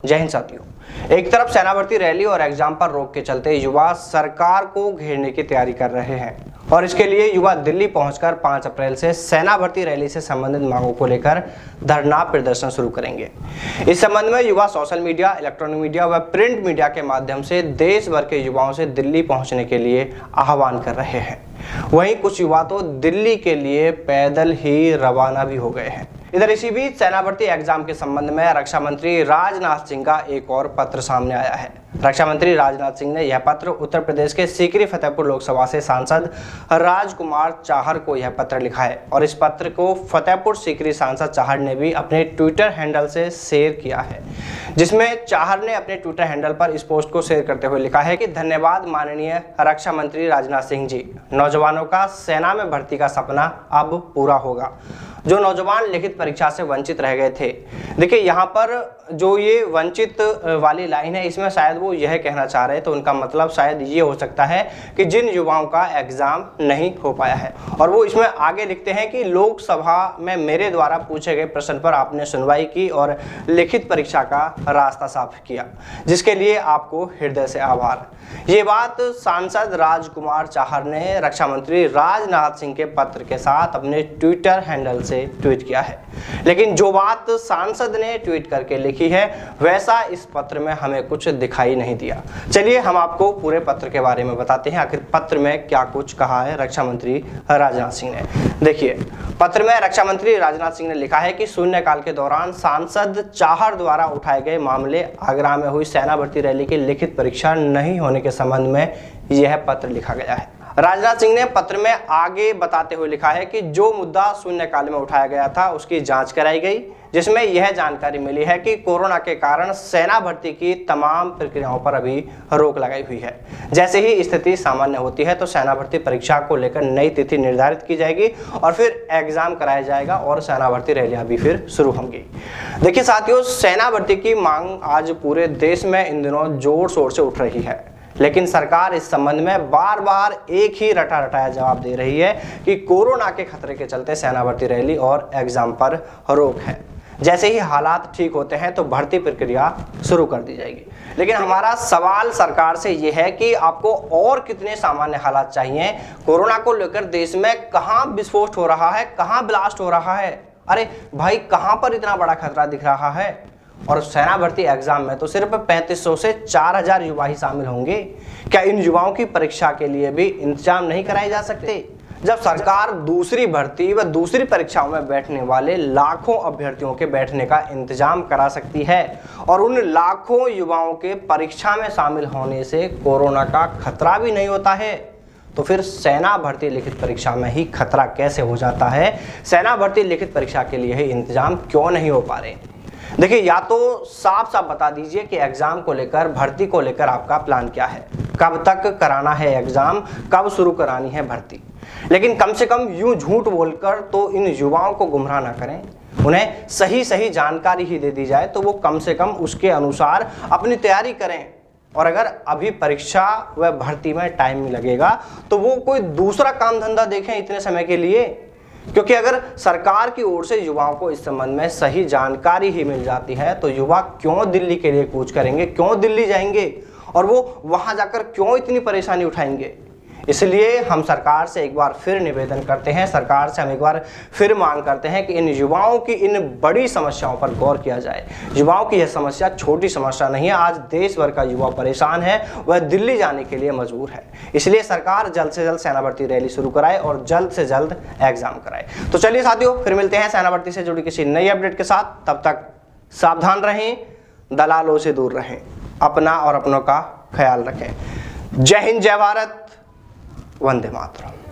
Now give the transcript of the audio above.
जय हिंद साथियों। एक तरफ सेना भर्ती रैली और एग्जाम पर रोक के चलते युवा सरकार को घेरने की तैयारी कर रहे हैं और इसके लिए युवा दिल्ली पहुंचकर 5 अप्रैल से सेना भर्ती रैली से संबंधित मांगों को लेकर धरना प्रदर्शन शुरू करेंगे। इस संबंध में युवा सोशल मीडिया, इलेक्ट्रॉनिक मीडिया व प्रिंट मीडिया के माध्यम से देश भर के युवाओं से दिल्ली पहुंचने के लिए आह्वान कर रहे हैं। वहीं कुछ युवा तो दिल्ली के लिए पैदल ही रवाना भी हो गए हैं। इधर इसी बीच सेना भर्ती एग्जाम के संबंध में रक्षा मंत्री राजनाथ सिंह का एक और पत्र सामने आया है। रक्षा मंत्री राजनाथ सिंह ने यह पत्र उत्तर प्रदेश के सीकरी फतेहपुर लोकसभा से सांसद राजकुमार चाहर को यह पत्र लिखा है और इस पत्र को फतेहपुर सीकरी सांसद चाहर ने भी अपने ट्विटर हैंडल से शेयर किया है, जिसमें चाहर ने अपने ट्विटर हैंडल पर इस पोस्ट को शेयर करते हुए लिखा है कि धन्यवाद माननीय रक्षा मंत्री राजनाथ सिंह जी, नौजवानों का सेना में भर्ती का सपना अब पूरा होगा। जो नौजवान लिखित परीक्षा से वंचित रह गए थे, देखिए यहाँ पर जो ये वंचित वाली लाइन है, इसमें शायद वो यह कहना चाह रहे हैं, तो उनका मतलब शायद ये हो सकता है कि जिन युवाओं का एग्जाम नहीं हो पाया है। और वो इसमें आगे लिखते हैं कि लोकसभा में मेरे द्वारा पूछे गए प्रश्न पर आपने सुनवाई की और लिखित परीक्षा का रास्ता साफ किया, जिसके लिए आपको हृदय से आभार। ये बात सांसद राजकुमार चाहर ने रक्षा मंत्री राजनाथ सिंह के पत्र के साथ अपने ट्विटर हैंडल से ट्वीट किया है। लेकिन जो बात सांसद ने ट्वीट करके लिखी है, वैसा इस पत्र में हमें कुछ दिखाई नहीं दिया। चलिए हम आपको पूरे पत्र के बारे में बताते हैं, आखिर पत्र में क्या कुछ कहा है रक्षा मंत्री राजनाथ सिंह ने। देखिए, पत्र में रक्षा मंत्री राजनाथ सिंह ने लिखा है कि शून्यकाल के दौरान सांसद चाहर द्वारा उठाए गए मामले, आगरा में हुई सेना भर्ती रैली की लिखित परीक्षा नहीं होने के संबंध में यह पत्र लिखा गया है। राजनाथ सिंह ने पत्र में आगे बताते हुए लिखा है कि जो मुद्दा शून्यकाल में उठाया गया था उसकी जांच कराई गई, जिसमें यह जानकारी मिली है कि कोरोना के कारण सेना भर्ती की तमाम प्रक्रियाओं पर अभी रोक लगाई हुई है। जैसे ही स्थिति सामान्य होती है तो सेना भर्ती परीक्षा को लेकर नई तिथि निर्धारित की जाएगी और फिर एग्जाम कराया जाएगा और सेना भर्ती रैलियां भी फिर शुरू होंगी। देखिए साथियों, सेना भर्ती की मांग आज पूरे देश में इन दिनों जोर शोर से उठ रही है, लेकिन सरकार इस संबंध में बार बार एक ही रटा रटाया जवाब दे रही है कि कोरोना के खतरे के चलते सेना भर्ती रैली और एग्जाम पर रोक है। जैसे ही हालात ठीक होते हैं तो भर्ती प्रक्रिया शुरू कर दी जाएगी। लेकिन हमारा सवाल सरकार से यह है कि आपको और कितने सामान्य हालात चाहिए? कोरोना को लेकर देश में कहां विस्फोट हो रहा है, कहां ब्लास्ट हो रहा है? अरे भाई, कहां पर इतना बड़ा खतरा दिख रहा है? और सेना भर्ती एग्जाम में तो सिर्फ 3500 से 4000 युवा ही शामिल होंगे। क्या इन युवाओं की परीक्षा के लिए भी इंतजाम नहीं कराए जा सकते? जब सरकार दूसरी भर्ती व दूसरी परीक्षाओं में बैठने वाले लाखों अभ्यर्थियों के बैठने का इंतजाम करा सकती है और उन लाखों युवाओं के परीक्षा में शामिल होने से कोरोना का खतरा भी नहीं होता है, तो फिर सेना भर्ती लिखित परीक्षा में ही खतरा कैसे हो जाता है? सेना भर्ती लिखित परीक्षा के लिए ही इंतजाम क्यों नहीं हो पा रहे? देखिए, या तो साफ साफ बता दीजिए कि एग्जाम को लेकर, भर्ती को लेकर आपका प्लान क्या है, कब तक कराना है एग्जाम, कब शुरू करानी है भर्ती। लेकिन कम से कम यूं झूठ बोलकर तो इन युवाओं को गुमराह ना करें। उन्हें सही जानकारी ही दे दी जाए तो वो कम से कम उसके अनुसार अपनी तैयारी करें। और अगर अभी परीक्षा व भर्ती में टाइम लगेगा तो वो कोई दूसरा काम धंधा देखें इतने समय के लिए, क्योंकि अगर सरकार की ओर से युवाओं को इस संबंध में सही जानकारी ही मिल जाती है तो युवा क्यों दिल्ली के लिए कूच करेंगे, क्यों दिल्ली जाएंगे और वो वहां जाकर क्यों इतनी परेशानी उठाएंगे। इसलिए हम सरकार से एक बार फिर निवेदन करते हैं, सरकार से हम एक बार फिर मांग करते हैं कि इन युवाओं की इन बड़ी समस्याओं पर गौर किया जाए। युवाओं की यह समस्या छोटी समस्या नहीं है। आज देश भर का युवा परेशान है, वह दिल्ली जाने के लिए मजबूर है। इसलिए सरकार जल्द से जल्द सेना भर्ती रैली शुरू कराए और जल्द से जल्द एग्जाम कराए। तो चलिए साथियों, फिर मिलते हैं सेना भर्ती से जुड़ी किसी नई अपडेट के साथ। तब तक सावधान रहें, दलालों से दूर रहें, अपना और अपनों का ख्याल रखें। जय हिंद, जय भारत, वंदे मातरम।